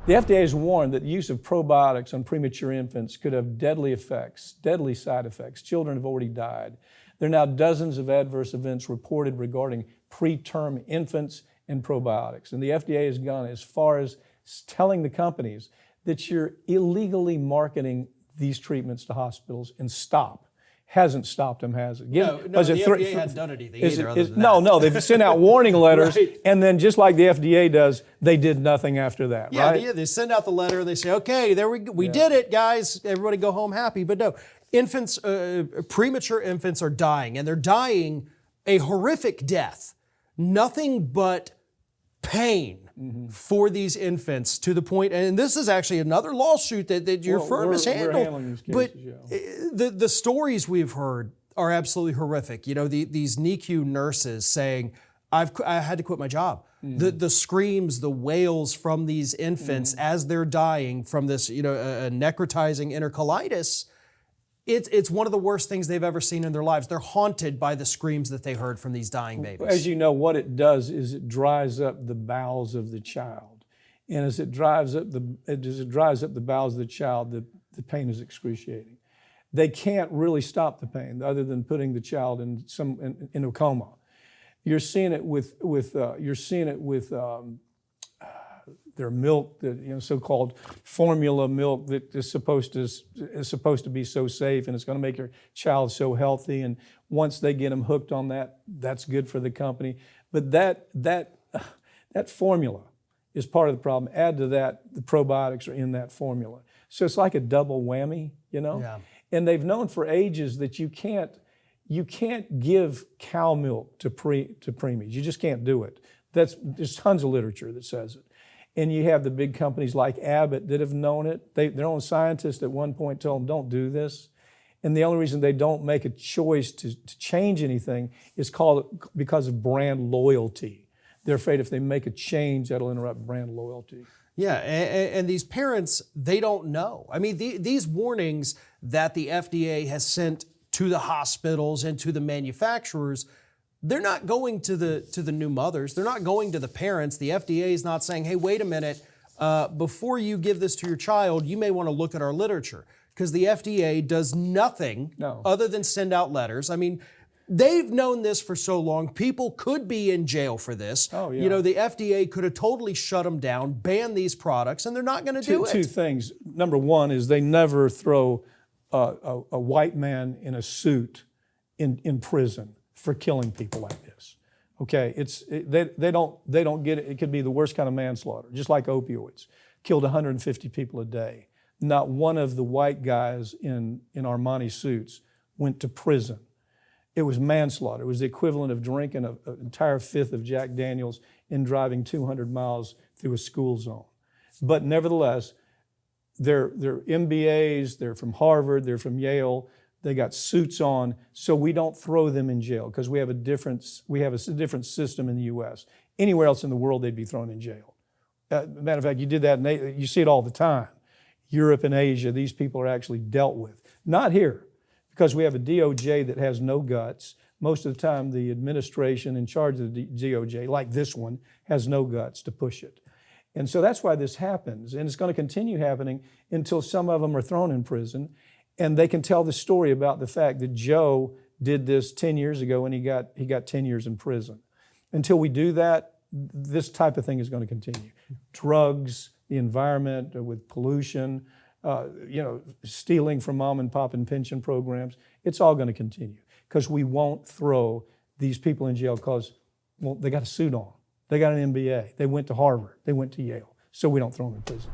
The FDA has warned that the use of probiotics on premature infants could have deadly effects, deadly side effects. Children have already died. There are now dozens of adverse events reported regarding preterm infants and probiotics. And the FDA has gone as far as telling the companies that you're illegally marketing these treatments to hospitals, and stop. Hasn't stopped them, has it? No, the FDA hadn't done anything either other than that. No, they've sent out warning letters, Right. and then just like the FDA does, they did nothing after that, Yeah, right? they send out the letter, they say, okay, there we did it, guys. Everybody go home happy. But no, infants, premature infants are dying, and they're dying a horrific death. Nothing but pain for these infants, to the point, and this is actually another lawsuit that your firm has handled. We're handling these cases, but the stories we've heard are absolutely horrific. You know, these NICU nurses saying, I had to quit my job. The screams, the wails from these infants as they're dying from this, a necrotizing enterocolitis. It's one of the worst things they've ever seen in their lives. They're haunted by the screams that they heard from these dying babies. As you know, what it does is it dries up the bowels of the child. And as it dries up the bowels of the child, the pain is excruciating. They can't really stop the pain other than putting the child in a coma. You're seeing it with their milk, so-called formula milk that is supposed to be so safe, and it's going to make your child so healthy. And once they get them hooked on that, that's good for the company. But that formula is part of the problem. Add to that, the probiotics are in that formula, so it's like a double whammy, Yeah. And they've known for ages that you can't give cow milk to preemies. You just can't do it. There's tons of literature that says it. And you have the big companies like Abbott that have known it. Their own scientists at one point told them, don't do this. And the only reason they don't make a choice to change anything is because of brand loyalty. They're afraid if they make a change, that'll interrupt brand loyalty. Yeah, and these parents, they don't know. I mean, these warnings that the FDA has sent to the hospitals and to the manufacturers, they're not going to the new mothers. They're not going to the parents. The FDA is not saying, hey, wait a minute, before you give this to your child, you may want to look at our literature. Because the FDA does nothing other than send out letters. I mean, they've known this for so long. People could be in jail for this. Oh, yeah. The FDA could have totally shut them down, banned these products, and they're not going to do it. Two things. Number one is they never throw a white man in a suit in prison for killing people like this. Okay, they don't get it. It could be the worst kind of manslaughter, just like opioids. Killed 150 people a day. Not one of the white guys in Armani suits went to prison. It was manslaughter. It was the equivalent of drinking an entire fifth of Jack Daniels and driving 200 miles through a school zone. But nevertheless, they're MBAs, they're from Harvard, they're from Yale. They got suits on, so we don't throw them in jail because we have a different system in the U.S. Anywhere else in the world, they'd be thrown in jail. Matter of fact, you see it all the time. Europe and Asia, these people are actually dealt with. Not here, because we have a DOJ that has no guts. Most of the time, the administration in charge of the DOJ, like this one, has no guts to push it. And so that's why this happens, and it's going to continue happening until some of them are thrown in prison. And they can tell the story about the fact that Joe did this 10 years ago and he got 10 years in prison. Until we do that, this type of thing is going to continue. Drugs, the environment with pollution, stealing from mom and pop and pension programs, it's all going to continue because we won't throw these people in jail because, they got a suit on. They got an MBA. They went to Harvard. They went to Yale. So we don't throw them in prison.